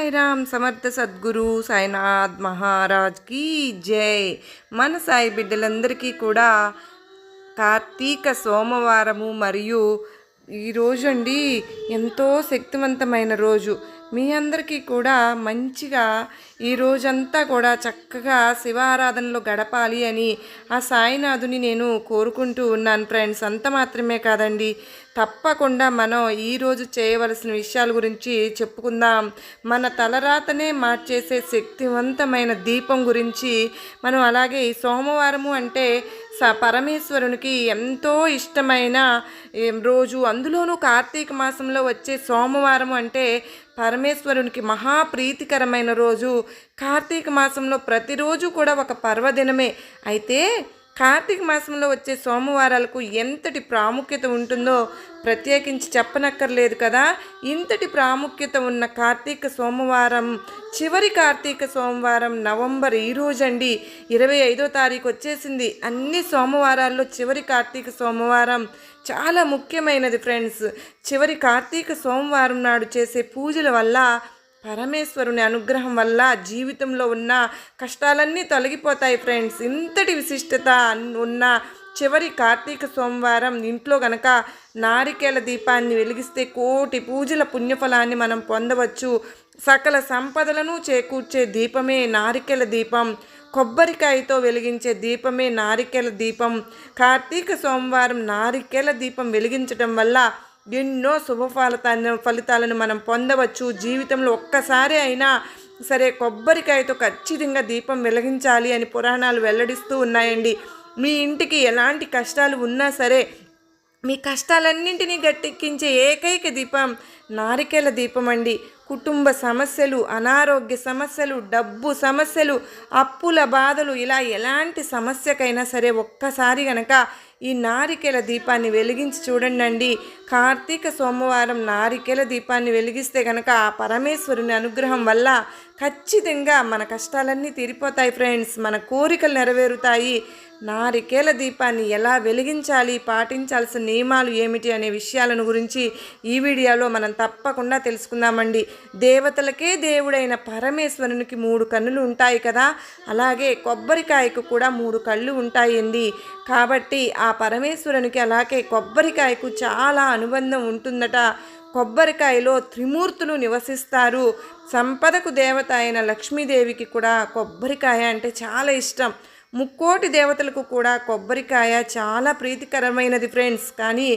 సాయిరామ్ సమర్థ సద్గురు సాయినాథ్ మహారాజ్కి జై. మన సాయి బిడ్డలందరికీ కూడా కార్తీక సోమవారము మరియు ఈరోజు అండి ఎంతో శక్తివంతమైన రోజు. మీ అందరికీ కూడా మంచిగా ఈ రోజంతా కూడా చక్కగా శివారాధనలో గడపాలి అని ఆ సాయినాథుని నేను కోరుకుంటూ ఉన్నాను ఫ్రెండ్స్. అంత మాత్రమే కాదండి, తప్పకుండా మనం ఈరోజు చేయవలసిన విషయాల గురించి చెప్పుకుందాం. మన తలరాతనే మార్చేసే శక్తివంతమైన దీపం గురించి మనం, అలాగే ఈ సోమవారము అంటే పరమేశ్వరునికి ఎంతో ఇష్టమైన రోజు, అందులోనూ కార్తీక మాసంలో వచ్చే సోమవారం అంటే పరమేశ్వరునికి మహాప్రీతికరమైన రోజు. కార్తీక మాసంలో ప్రతిరోజు కూడా ఒక పర్వదినమే. అయితే కార్తీక మాసంలో వచ్చే సోమవారాలకు ఎంతటి ప్రాముఖ్యత ఉంటుందో ప్రత్యేకించి చెప్పనక్కర్లేదు కదా. ఇంతటి ప్రాముఖ్యత ఉన్న కార్తీక సోమవారం, చివరి కార్తీక సోమవారం నవంబర్ ఈరోజండి 25వ తారీఖు వచ్చేసింది. అన్ని సోమవారాల్లో చివరి కార్తీక సోమవారం చాలా ముఖ్యమైనది ఫ్రెండ్స్. చివరి కార్తీక సోమవారం నాడు చేసే పూజల వల్ల, పరమేశ్వరుని అనుగ్రహం వల్ల జీవితంలో ఉన్న కష్టాలన్నీ తొలగిపోతాయి ఫ్రెండ్స్. ఇంతటి విశిష్టత ఉన్న చివరి కార్తీక సోమవారం ఇంట్లో గనక నారికేల దీపాన్ని వెలిగిస్తే కోటి పూజల పుణ్యఫలాన్ని మనం పొందవచ్చు. సకల సంపదలను చేకూర్చే దీపమే నారికేల దీపం. కొబ్బరికాయతో వెలిగించే దీపమే నారికేల దీపం. కార్తీక సోమవారం నారికేల దీపం వెలిగించడం వల్ల ఎన్నో ఫలితాలను మనం పొందవచ్చు. జీవితంలో ఒక్కసారి అయినా సరే కొబ్బరికాయతో ఖచ్చితంగా దీపం వెలిగించాలి అని పురాణాలు వెల్లడిస్తూ ఉన్నాయండి. మీ ఇంటికి ఎలాంటి కష్టాలు ఉన్నా సరే, మీ కష్టాలన్నింటినీ గట్టెక్కించే ఏకైక దీపం నారికేల దీపం అండి. కుటుంబ సమస్యలు, అనారోగ్య సమస్యలు, డబ్బు సమస్యలు, అప్పుల బాధలు, ఇలా ఎలాంటి సమస్యకైనా సరే ఒక్కసారి గనక ఈ నారికేల దీపాన్ని వెలిగించి చూడండి. కార్తీక సోమవారం నారికేల దీపాన్ని వెలిగిస్తే కనుక ఆ పరమేశ్వరుని అనుగ్రహం వల్ల ఖచ్చితంగా మన కష్టాలన్నీ తీరిపోతాయి ఫ్రెండ్స్. మన కోరికలు నెరవేరుతాయి. నారికేల దీపాన్ని ఎలా వెలిగించాలి, పాటించాల్సిన నియమాలు ఏమిటి అనే విషయాలను గురించి ఈ వీడియోలో మనం తప్పకుండా తెలుసుకుందామండి. దేవతలకే దేవుడైన పరమేశ్వరునికి 3 కన్నులు ఉంటాయి కదా, అలాగే కొబ్బరికాయకు కూడా 3 కళ్ళు ఉంటాయండి. కాబట్టి ఆ పరమేశ్వరునికి అలాగే కొబ్బరికాయకు చాలా అనుబంధం ఉంటుందట. కొబ్బరికాయలో త్రిమూర్తులు నివసిస్తారు. సంపదకు దేవత అయిన లక్ష్మీదేవికి కూడా కొబ్బరికాయ అంటే చాలా ఇష్టం. 3 దేవతలకు కూడా కొబ్బరికాయ చాలా ప్రీతికరమైనది ఫ్రెండ్స్. కానీ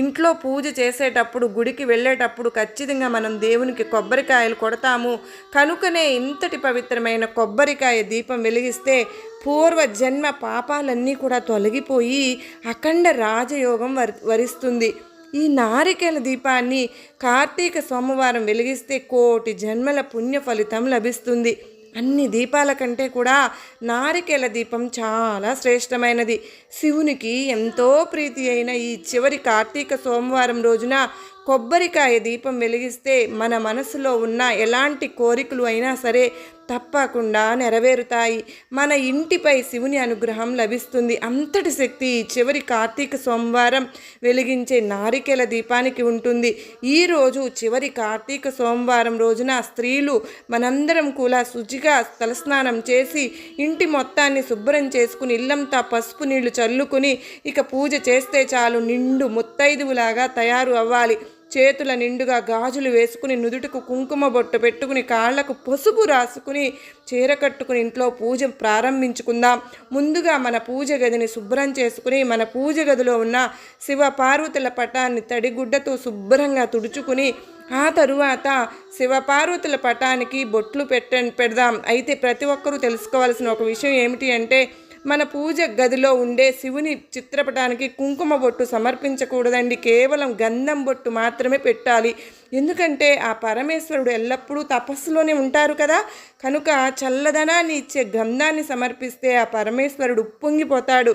ఇంట్లో పూజ చేసేటప్పుడు, గుడికి వెళ్ళేటప్పుడు ఖచ్చితంగా మనం దేవునికి కొబ్బరికాయలు కొడతాము. కనుకనే ఇంతటి పవిత్రమైన కొబ్బరికాయ దీపం వెలిగిస్తే పూర్వ జన్మ పాపాలన్నీ కూడా తొలగిపోయి అఖండ రాజయోగం వరిస్తుంది. ఈ నారికేల దీపాన్ని కార్తీక సోమవారం వెలిగిస్తే కోటి జన్మల పుణ్య ఫలితం లభిస్తుంది. అన్ని దీపాల కంటే కూడా నారికేల దీపం చాలా శ్రేష్టమైనది. శివునికి ఎంతో ప్రీతి అయిన ఈ చివరి కార్తీక సోమవారం రోజున కొబ్బరికాయ దీపం వెలిగిస్తే మన మనసులో ఉన్న ఎలాంటి కోరికలు అయినా సరే తప్పకుండా నెరవేరుతాయి. మన ఇంటిపై శివుని అనుగ్రహం లభిస్తుంది. అంతటి శక్తి చివరి కార్తీక సోమవారం వెలిగించే నారికేల దీపానికి ఉంటుంది. ఈరోజు చివరి కార్తీక సోమవారం రోజున స్త్రీలు మనందరం కూడా శుచిగా తలస్నానం చేసి ఇంటి మొత్తాన్ని శుభ్రం చేసుకుని ఇల్లంతా పసుపు నీళ్లు చల్లుకుని ఇక పూజ చేస్తే చాలు నిండు ముత్తైదువులాగా తయారు అవ్వాలి. చేతుల నిండుగా గాజులు వేసుకుని, నుదుటికి కుంకుమ బొట్టు పెట్టుకుని, కాళ్లకు పసుపు రాసుకుని, చీర కట్టుకుని ఇంట్లో పూజ ప్రారంభించుకుందాం. ముందుగా మన పూజ గదిని శుభ్రం చేసుకుని, మన పూజ గదిలో ఉన్న శివ పార్వతుల పటాన్ని తడిగుడ్డతో శుభ్రంగా తుడుచుకుని, ఆ తరువాత శివపార్వతుల పటానికి బొట్లు పెడదాం. అయితే ప్రతి ఒక్కరూ తెలుసుకోవాల్సిన ఒక విషయం ఏమిటి అంటే, మన పూజ గదిలో ఉండే శివుని చిత్రపటానికి కుంకుమ బొట్టు సమర్పించకూడదండి. కేవలం గంధం బొట్టు మాత్రమే పెట్టాలి. ఎందుకంటే ఆ పరమేశ్వరుడు ఎల్లప్పుడూ తపస్సులోనే ఉంటారు కదా. కనుక చల్లదనాన్ని ఇచ్చే గంధాన్ని సమర్పిస్తే ఆ పరమేశ్వరుడు ఉప్పొంగిపోతాడు.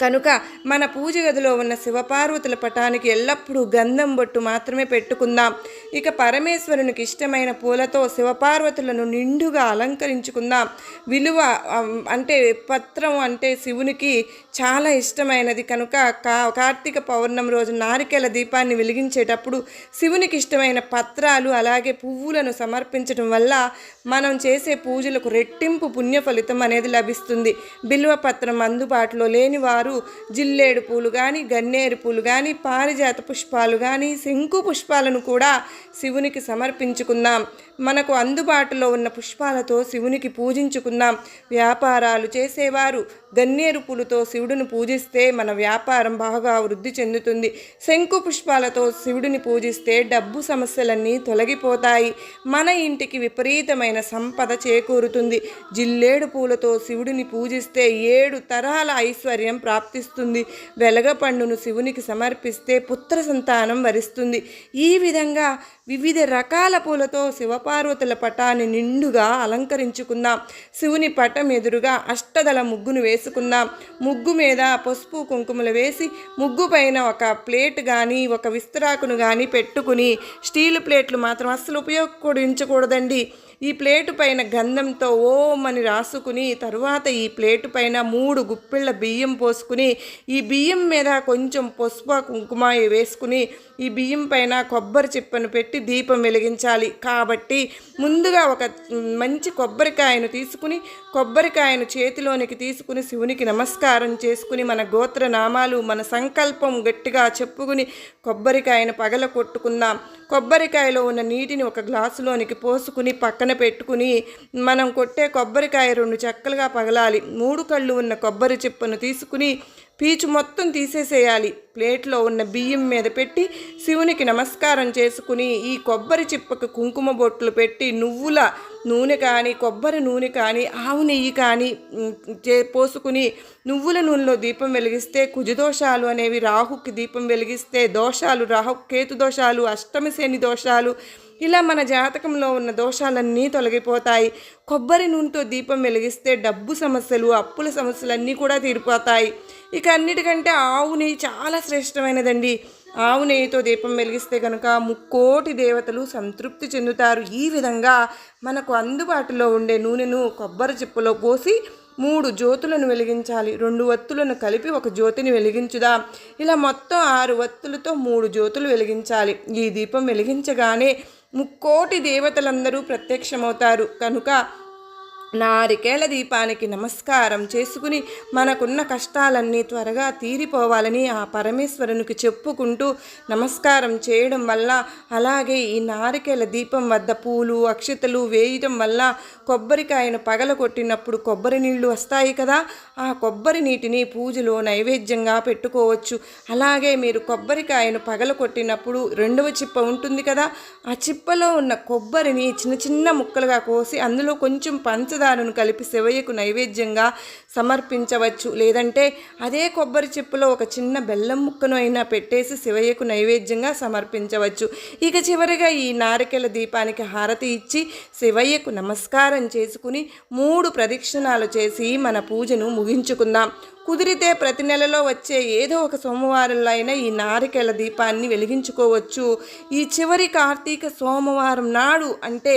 కనుక మన పూజ గదిలో ఉన్న శివపార్వతుల పటానికి ఎల్లప్పుడూ గంధం బొట్టు మాత్రమే పెట్టుకుందాం. ఇక పరమేశ్వరునికి ఇష్టమైన పూలతో శివపార్వతులను నిండుగా అలంకరించుకుందాం. విలువ అంటే పత్రం అంటే శివునికి చాలా ఇష్టమైనది కనుక కార్తీక పౌర్ణమి రోజు నారికేల దీపాన్ని వెలిగించేటప్పుడు శివునికి ఇష్టమైన పత్రాలు అలాగే పువ్వులను సమర్పించడం వల్ల మనం చేసే పూజలకు రెట్టింపు పుణ్య ఫలితం అనేది లభిస్తుంది. బిల్వపత్రం అందుబాటులో లేని వారు జిల్లేడు పూలు కానీ గన్నేరు పూలు కానీ పారిజాత పుష్పాలు కానీ శంకు పుష్పాలను కూడా శివునికి సమర్పించుకుందాం. మనకు అందుబాటులో ఉన్న పుష్పాలతో శివునికి పూజించుకుందాం. వ్యాపారాలు చేసేవారు గన్నేరు పూలతో శివుడిని పూజిస్తే మన వ్యాపారం బాగా వృద్ధి చెందుతుంది. శంకు పుష్పాలతో శివుడిని పూజిస్తే డబ్బు సమస్యలన్నీ తొలగిపోతాయి. మన ఇంటికి విపరీతమైన సంపద చేకూరుతుంది. జిల్లేడు పూలతో శివుడిని పూజిస్తే 7 తరాల ఐశ్వర్యం ప్రాప్తిస్తుంది. వెలగపండును శివునికి సమర్పిస్తే పుత్ర సంతానం వరిస్తుంది. ఈ విధంగా వివిధ రకాల పూలతో శివపార్వతుల పటాన్ని నిండుగా అలంకరించుకుందాం. శివుని పటం ఎదురుగా అష్టదళ ముగ్గును వేసుకుందాం. ముగ్గు మీద పసుపు కుంకుమలు వేసి ముగ్గు పైన ఒక ప్లేట్ కానీ ఒక విస్తరాకును కానీ పెట్టుకుని, స్టీల్ ప్లేట్లు మాత్రం అస్సలు ఉపయోగించకూడదండి. ఈ ప్లేటు పైన గంధంతో ఓం అని రాసుకుని తరువాత ఈ ప్లేటు పైన 3 గుప్పిళ్ళ బియ్యం పోసుకుని ఈ బియ్యం మీద కొంచెం పసుపు కుంకుమ వేసుకుని ఈ బియ్యం పైన కొబ్బరి చిప్పను పెట్టి దీపం వెలిగించాలి. కాబట్టి ముందుగా ఒక మంచి కొబ్బరికాయను తీసుకుని కొబ్బరికాయను చేతిలోనికి తీసుకుని శివునికి నమస్కారం చేసుకుని మన గోత్రనామాలు మన సంకల్పం గట్టిగా చెప్పుకుని కొబ్బరికాయను పగల కొట్టుకుందాం. కొబ్బరికాయలో ఉన్న నీటిని ఒక గ్లాసులోనికి పోసుకుని పక్కన పెట్టుకుని మనం కొట్టే కొబ్బరికాయ 2 చెక్కలుగా పగలాలి. 3 కళ్ళు ఉన్న కొబ్బరి చిప్పను తీసుకుని పీచు మొత్తం తీసేసేయాలి. ప్లేట్లో ఉన్న బియ్యం మీద పెట్టి శివునికి నమస్కారం చేసుకుని ఈ కొబ్బరి చిప్పకు కుంకుమ బొట్లు పెట్టి నువ్వుల నూనె కానీ కొబ్బరి నూనె కానీ ఆవు నెయ్యి కానీ పోసుకుని నువ్వుల నూనెలో దీపం వెలిగిస్తే కుజదోషాలు అనేవి, రాహుకి దీపం వెలిగిస్తే దోషాలు, రాహు కేతు దోషాలు, అష్టమి శని దోషాలు, ఇలా మన జాతకంలో ఉన్న దోషాలన్నీ తొలగిపోతాయి. కొబ్బరి నూనెతో దీపం వెలిగిస్తే డబ్బు సమస్యలు అప్పుల సమస్యలన్నీ కూడా తీరిపోతాయి. ఇక అన్నిటికంటే ఆవు నెయ్యి చాలా శ్రేష్టమైనదండి. ఆవు నెయ్యితో దీపం వెలిగిస్తే కనుక 3 కోటి దేవతలు సంతృప్తి చెందుతారు. ఈ విధంగా మనకు అందుబాటులో ఉండే నూనెను కొబ్బరి చిప్పలో పోసి 3 జ్యోతులను వెలిగించాలి. 2 వత్తులను కలిపి ఒక జ్యోతిని వెలిగించుదాం. ఇలా మొత్తం 6 వత్తులతో 3 జ్యోతులు వెలిగించాలి. ఈ దీపం వెలిగించగానే 3 కోటి దేవతలందరూ ప్రత్యక్షమవుతారు. కనుక నారికేళ దీపానికి నమస్కారం చేసుకుని మనకున్న కష్టాలన్నీ త్వరగా తీరిపోవాలని ఆ పరమేశ్వరునికి చెప్పుకుంటూ నమస్కారం చేయడం వల్ల, అలాగే ఈ నారికేళ దీపం వద్ద పూలు అక్షతలు వేయడం వల్ల కొబ్బరికాయను పగలగొట్టినప్పుడు కొబ్బరి నీళ్లు వస్తాయి కదా, ఆ కొబ్బరి నీటిని పూజలో నైవేద్యంగా పెట్టుకోవచ్చు. అలాగే మీరు కొబ్బరికాయను పగలగొట్టినప్పుడు 2వ చిప్ప ఉంటుంది కదా, ఆ చిప్పలో ఉన్న కొబ్బరిని చిన్న చిన్న ముక్కలుగా కోసి అందులో కొంచెం పంచదారను కలిపి శివయ్యకు నైవేద్యంగా సమర్పించవచ్చు. లేదంటే అదే కొబ్బరి చిప్పలో ఒక చిన్న బెల్లం ముక్కను అయినా పెట్టేసి శివయ్యకు నైవేద్యంగా సమర్పించవచ్చు. ఇక చివరిగా ఈ నారికేళ దీపానికి హారతి ఇచ్చి శివయ్యకు నమస్కారం చేసుకుని 3 ప్రదక్షిణాలు చేసి మన పూజను ముగించుకుందాం. కుదిరితే ప్రతి నెలలో వచ్చే ఏదో ఒక సోమవారంలో అయినా ఈ నారికేళ దీపాన్ని వెలిగించుకోవచ్చు. ఈ చివరి కార్తీక సోమవారం నాడు అంటే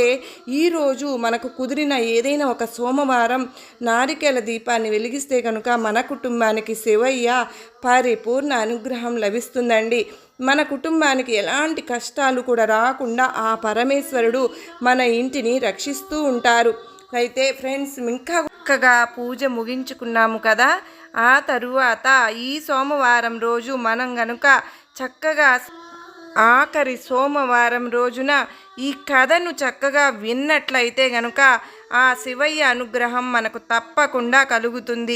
ఈరోజు మనకు కుదిరిన ఏదైనా ఒక సోమవారం నారికేళ దీపాన్ని వెలిగిస్తే కనుక మన కుటుంబానికి శివయ్య పరిపూర్ణ అనుగ్రహం లభిస్తుందండి. మన కుటుంబానికి ఎలాంటి కష్టాలు కూడా రాకుండా ఆ పరమేశ్వరుడు మన ఇంటిని రక్షిస్తూ ఉంటారు. అయితే ఫ్రెండ్స్, ఇంకా చక్కగా పూజ ముగించుకున్నాము కదా. ఆ తరువాత ఈ సోమవారం రోజు మనం గనుక చక్కగా ఆఖరి సోమవారం రోజున ఈ కథను చక్కగా విన్నట్లయితే గనుక ఆ శివయ్య అనుగ్రహం మనకు తప్పకుండా కలుగుతుంది.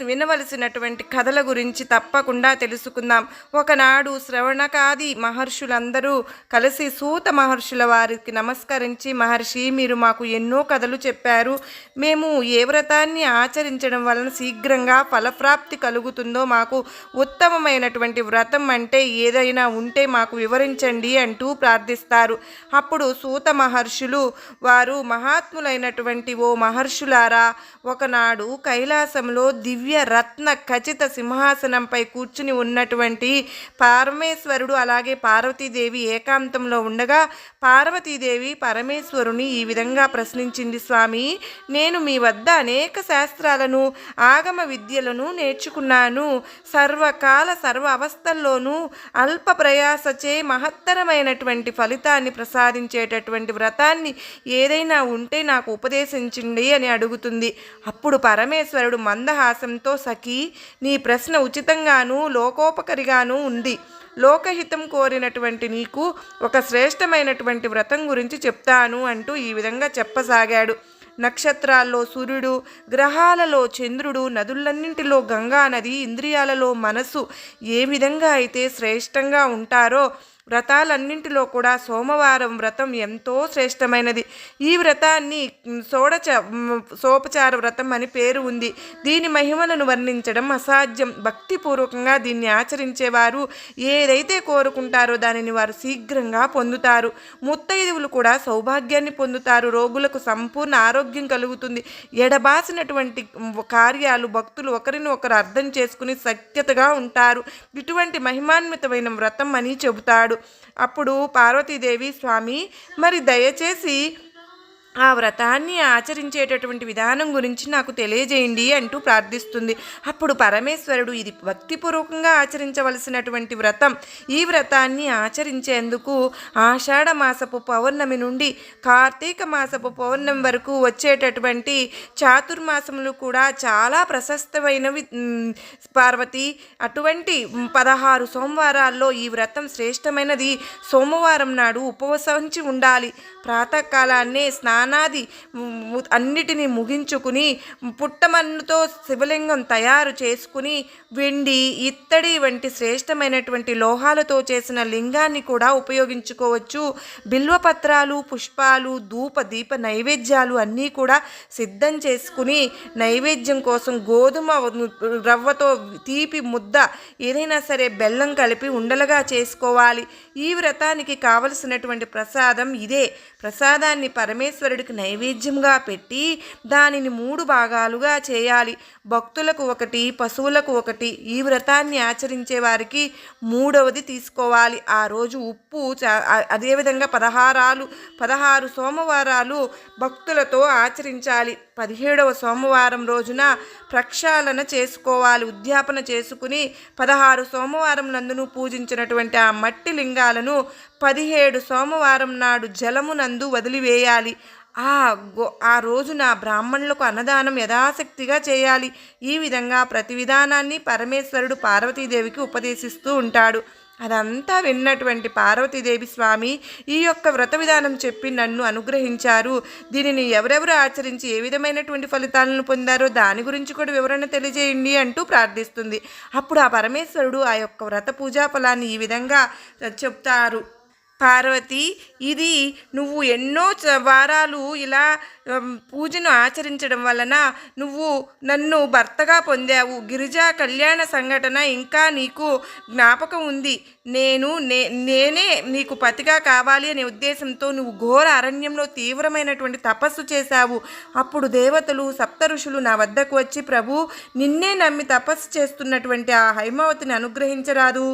వినవలసినటువంటి కథల గురించి తప్పకుండా తెలుసుకుందాం. ఒకనాడు శ్రవణకాది మహర్షులందరూ కలిసి సూత మహర్షుల వారికి నమస్కరించి, మహర్షి, మీరు మాకు ఎన్నో కథలు చెప్పారు. మేము ఏ వ్రతాన్ని ఆచరించడం వలన శీఘ్రంగా ఫలప్రాప్తి కలుగుతుందో, మాకు ఉత్తమమైనటువంటి వ్రతం అంటే ఏదైనా ఉంటే మాకు వివరించండి అంటూ ప్రార్థిస్తారు. అప్పుడు సూత మహర్షులు వారు మహాత్ములైన అయినటువంటి ఓ మహర్షులారా, ఒకనాడు కైలాసంలో దివ్య రత్న ఖచిత సింహాసనంపై కూర్చుని ఉన్నటువంటి పరమేశ్వరుడు అలాగే పార్వతీదేవి ఏకాంతంలో ఉండగా పార్వతీదేవి పరమేశ్వరుని ఈ విధంగా ప్రశ్నించింది, స్వామి, నేను మీ వద్ద అనేక శాస్త్రాలను ఆగమ విద్యలను నేర్చుకున్నాను. సర్వకాల సర్వ అవస్థల్లోనూ అల్ప ప్రయాసచే మహత్తరమైనటువంటి ఫలితాన్ని ప్రసాదించేటటువంటి వ్రతాన్ని ఏదైనా ఉంటే నాకు ఉపదేశించండి అని అడుగుతుంది. అప్పుడు పరమేశ్వరుడు మందహాసంతో, సఖీ, నీ ప్రశ్న ఉచితంగాను లోకోపకరిగాను ఉంది. లోకహితం కోరినటువంటి నీకు ఒక శ్రేష్టమైనటువంటి వ్రతం గురించి చెప్తాను అంటూ ఈ విధంగా చెప్పసాగాడు. నక్షత్రాల్లో సూర్యుడు, గ్రహాలలో చంద్రుడు, నదులన్నింటిలో గంగా నది, ఇంద్రియాలలో మనసు ఏ విధంగా అయితే శ్రేష్టంగా ఉంటారో వ్రతాలన్నింటిలో కూడా సోమవారం వ్రతం ఎంతో శ్రేష్టమైనది. ఈ వ్రతాన్ని సోపచార వ్రతం అని పేరు ఉంది. దీని మహిమలను వర్ణించడం అసాధ్యం. భక్తిపూర్వకంగా దీన్ని ఆచరించేవారు ఏదైతే కోరుకుంటారో దానిని వారు శీఘ్రంగా పొందుతారు. ముత్తైదువులు కూడా సౌభాగ్యాన్ని పొందుతారు. రోగులకు సంపూర్ణ ఆరోగ్యం కలుగుతుంది. ఎడబాసినటువంటి కార్యాలు భక్తులు ఒకరిని ఒకరు అర్థం చేసుకుని సఖ్యతగా ఉంటారు. ఇటువంటి మహిమాన్వితమైన వ్రతం అని చెబుతాడు. అప్పుడు పార్వతీదేవి, స్వామి, మరి దయచేసి ఆ వ్రతాన్ని ఆచరించేటటువంటి విధానం గురించి నాకు తెలియజేయండి అంటూ ప్రార్థిస్తుంది. అప్పుడు పరమేశ్వరుడు, ఇది భక్తిపూర్వకంగా ఆచరించవలసినటువంటి వ్రతం. ఈ వ్రతాన్ని ఆచరించేందుకు ఆషాఢ మాసపు పౌర్ణమి నుండి కార్తీక మాసపు పౌర్ణమి వరకు వచ్చేటటువంటి చాతుర్మాసములు కూడా చాలా ప్రశస్తమైనవి పార్వతి. అటువంటి 16 సోమవారాల్లో ఈ వ్రతం శ్రేష్టమైనది. సోమవారం నాడు ఉపవసించి ఉండాలి. ప్రాతకాలాన్నే స్నానాది అన్నిటినీ ముగించుకుని పుట్టమన్నుతో శివలింగం తయారు చేసుకుని వెండి, ఇత్తడి వంటి శ్రేష్టమైనటువంటి లోహాలతో చేసిన లింగాన్ని కూడా ఉపయోగించుకోవచ్చు. బిల్వపత్రాలు, పుష్పాలు, ధూప దీప నైవేద్యాలు అన్నీ కూడా సిద్ధం చేసుకుని నైవేద్యం కోసం గోధుమ రవ్వతో తీపి ముద్ద ఏదైనా సరే బెల్లం కలిపి ఉండలుగా చేసుకోవాలి. ఈ వ్రతానికి కావలసినటువంటి ప్రసాదం ఇదే. ప్రసాదాన్ని పరమేశ్వరుడికి నైవేద్యంగా పెట్టి దానిని 3 భాగాలుగా చేయాలి. భక్తులకు ఒకటి, పశువులకు ఒకటి. ఈ వ్రతాన్ని ఆచరించే వారికి 3వది తీసుకోవాలి. ఆ రోజు ఉప్పు, అదేవిధంగా 16 సోమవారాలు భక్తులతో ఆచరించాలి. 17వ సోమవారం రోజున ప్రక్షాళన చేసుకోవాలి. ఉద్యాపన చేసుకుని 16 సోమవారం నందును పూజించినటువంటి ఆ మట్టి లింగాలను 17 సోమవారం నాడు జలమునందు వదిలివేయాలి. ఆ రోజున బ్రాహ్మణులకు అన్నదానం యథాశక్తిగా చేయాలి. ఈ విధంగా ప్రతి విధానాన్ని పరమేశ్వరుడు పార్వతీదేవికి ఉపదేశిస్తూ ఉంటాడు. అదంతా విన్నటువంటి పార్వతీదేవి, స్వామి, ఈ యొక్క వ్రత విధానం చెప్పి నన్ను అనుగ్రహించారు. దీనిని ఎవరెవరు ఆచరించి ఏ విధమైనటువంటి ఫలితాలను పొందారో దాని గురించి కూడా వివరణ తెలియజేయండి అంటూ ప్రార్థిస్తుంది. అప్పుడు ఆ పరమేశ్వరుడు ఆ యొక్క వ్రత పూజా ఫలాన్ని ఈ విధంగా చెప్తారు. పార్వతి, ఇది నువ్వు ఎన్నో వారాలు ఇలా పూజను ఆచరించడం వలన నువ్వు నన్ను భర్తగా పొందావు. గిరిజా కళ్యాణ సంఘటన ఇంకా నీకు జ్ఞాపకం ఉంది. నేనే నీకు పతిగా కావాలి అనే ఉద్దేశంతో నువ్వు ఘోర అరణ్యంలో తీవ్రమైనటువంటి తపస్సు చేశావు. అప్పుడు దేవతలు, సప్త ఋషులు నా వద్దకు వచ్చి, ప్రభు, నిన్నే నమ్మి తపస్సు చేస్తున్నటువంటి ఆ హైమావతిని అనుగ్రహించరాదు,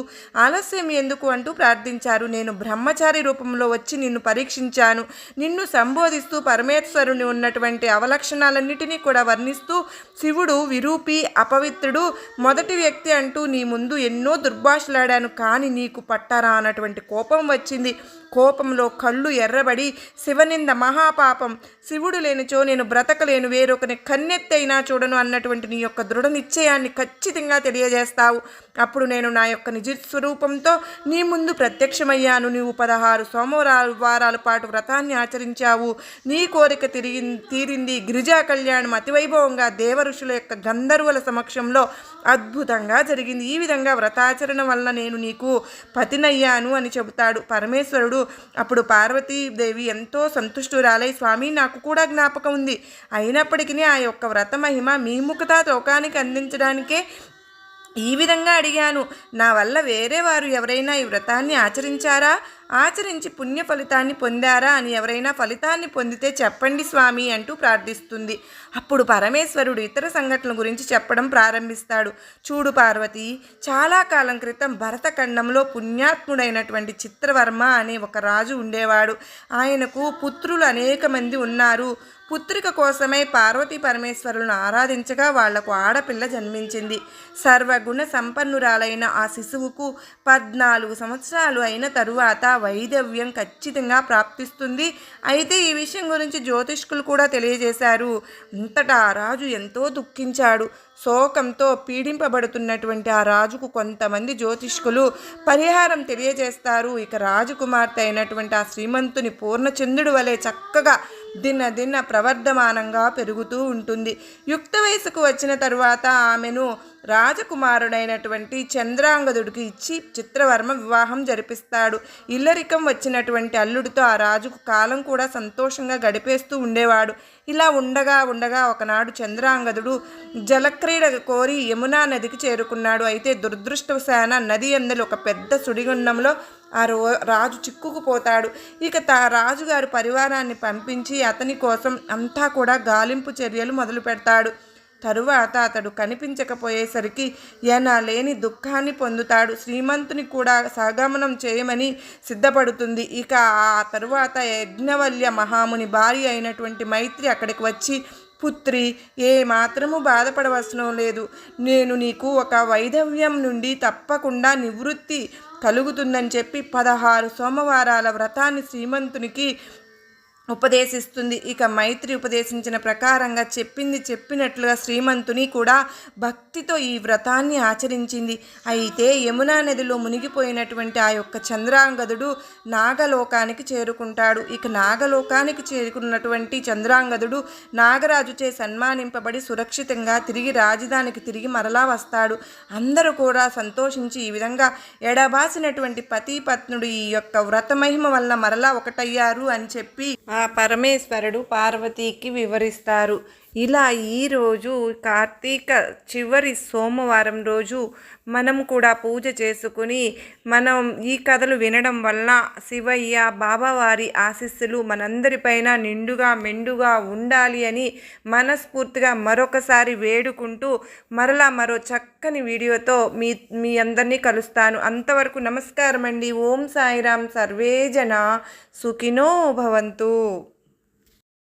ఆలస్యం ఎందుకు అంటూ ప్రార్థించారు. నేను బ్రహ్మచారి రూపంలో వచ్చి నిన్ను పరీక్షించాను. నిన్ను సంబోధిస్తూ పరమేశ్వరుని ఉన్నటువంటి అవలక్షణాలన్నిటినీ కూడా వర్ణిస్తూ, శివుడు విరూపి, అపవిత్రుడు, మొదటి వ్యక్తి అంటూ నీ ముందు ఎన్నో దుర్భాషలాడాను. కానీ నీకు పట్టారా అన్నటువంటి కోపం వచ్చింది. కోపంలో కళ్ళు ఎర్రబడి, శివనింద మహాపాపం, శివుడు లేనిచో నేను బ్రతకలేను, వేరొకని కన్నెత్తైనా చూడను అన్నటువంటి నీ యొక్క దృఢ నిశ్చయాన్ని ఖచ్చితంగా తెలియజేస్తావు. అప్పుడు నేను నా యొక్క నిజ స్వరూపంతో నీ ముందు ప్రత్యక్షమయ్యాను. నీవు 16 సోమవారాల పాటు వ్రతాన్ని ఆచరించావు. నీ కోరిక తీరింది. గిరిజా కళ్యాణం అతివైభవంగా దేవఋషుల యొక్క గంధర్వుల సమక్షంలో అద్భుతంగా జరిగింది. ఈ విధంగా వ్రతాచరణ వలన నేను నీకు పతినయ్యాను అని చెబుతాడు పరమేశ్వరుడు. అప్పుడు పార్వతీదేవి ఎంతో సంతుష్టురాలై, స్వామి, నాకు కూడా జ్ఞాపకం ఉంది. అయినప్పటికీ ఆ యొక్క వ్రత మహిమ మీ ముఖత లోకానికి అందించడానికే ఈ విధంగా అడిగాను. నా వల్ల వేరే వారు ఎవరైనా ఈ వ్రతాన్ని ఆచరించారా ఆచరించి పుణ్య ఫలితాన్ని పొందారా అని ఎవరైనా ఫలితాన్ని పొందితే చెప్పండి స్వామి అంటూ ప్రార్థిస్తుంది. అప్పుడు పరమేశ్వరుడు ఇతర సంఘటనల గురించి చెప్పడం ప్రారంభిస్తాడు. చూడు పార్వతి, చాలా కాలం క్రితం భరతఖండంలో పుణ్యాత్ముడైనటువంటి చిత్రవర్మ అనే ఒక రాజు ఉండేవాడు. ఆయనకు పుత్రులు అనేక మంది ఉన్నారు. పుత్రిక కోసమై పార్వతీ పరమేశ్వరులను ఆరాధించగా వాళ్లకు ఆడపిల్ల జన్మించింది. సర్వగుణ సంపన్నురాలైన ఆ శిశువుకు 14 సంవత్సరాలు అయిన తరువాత వైధవ్యం ఖచ్చితంగా ప్రాప్తిస్తుంది. అయితే ఈ విషయం గురించి జ్యోతిష్కులు కూడా తెలియజేశారు. అంతటా ఆ రాజు ఎంతో దుఃఖించాడు. శోకంతో పీడింపబడుతున్నటువంటి ఆ రాజుకు కొంతమంది జ్యోతిష్కులు పరిహారం తెలియజేస్తారు. ఇక రాజకుమార్తె అయినటువంటి ఆ శ్రీమంతుని పూర్ణచంద్రుడి వలె చక్కగా దిన ప్రవర్ధమానంగా పెరుగుతూ ఉంటుంది. యుక్త వయసుకు వచ్చిన తరువాత ఆమెను రాజకుమారుడైనటువంటి చంద్రాంగదుడికి ఇచ్చి చిత్రవర్మ వివాహం జరిపిస్తాడు. ఇల్లరికం వచ్చినటువంటి అల్లుడితో ఆ రాజుకు కాలం కూడా సంతోషంగా గడిపేస్తూ ఉండేవాడు. ఇలా ఉండగా ఒకనాడు చంద్రాంగదుడు జలక్రీడ కోరి యమునా నదికి చేరుకున్నాడు. అయితే దురదృష్టవశాన నది అందలి ఒక పెద్ద సుడిగుండంలో ఆ రాజు చిక్కుకుపోతాడు. ఇక రాజుగారు పరివారాన్ని పంపించి అతని కోసం అంతా కూడా గాలింపు చర్యలు మొదలు పెడతాడు. తరువాత అతడు కనిపించకపోయేసరికి ఎనలేని దుఃఖాన్ని పొందుతాడు. శ్రీమంతుని కూడా సహగమనం చేయమని సిద్ధపడుతుంది. ఇక ఆ తరువాత యజ్ఞవల్య మహాముని భార్య అయినటువంటి మైత్రి అక్కడికి వచ్చి, పుత్రి, ఏ మాత్రము బాధపడవలసిన లేదు. నేను నీకు ఒక వైధవ్యం నుండి తప్పకుండా నివృత్తి కలుగుతుందని చెప్పి 16 సోమవారాల వ్రతాన్ని శ్రీమంతునికి ఉపదేశిస్తుంది. ఇక మైత్రి ఉపదేశించిన ప్రకారంగా చెప్పినట్లుగా శ్రీమంతుని కూడా భక్తితో ఈ వ్రతాన్ని ఆచరించింది. అయితే యమునా నదిలో మునిగిపోయినటువంటి ఆ యొక్క చంద్రాంగదుడు నాగలోకానికి చేరుకుంటాడు. ఇక నాగలోకానికి చేరుకున్నటువంటి చంద్రాంగదుడు నాగరాజుచే సన్మానింపబడి సురక్షితంగా తిరిగి రాజధానికి తిరిగి మరలా వస్తాడు. అందరూ కూడా సంతోషించి ఈ విధంగా ఎడబాసినటువంటి పతి పత్నుడు ఈ యొక్క వ్రతమహిమ వల్ల మరలా ఒకటయ్యారు అని చెప్పి ఆ పరమేశ్వరుడు పార్వతీకి వివరిస్తారు. ఇలా ఈరోజు కార్తీక చివరి సోమవారం రోజు మనం కూడా పూజ చేసుకుని మనం ఈ కథలు వినడం వల్ల శివయ్య బాబావారి ఆశీస్సులు మనందరిపైన నిండుగా మెండుగా ఉండాలి అని మనస్ఫూర్తిగా మరొకసారి వేడుకుంటూ మరలా మరో చక్కని వీడియోతో మీ అందరినీ కలుస్తాను. అంతవరకు నమస్కారం అండి. ఓం సాయిరాం. సర్వే జన సుఖినో భవంతు.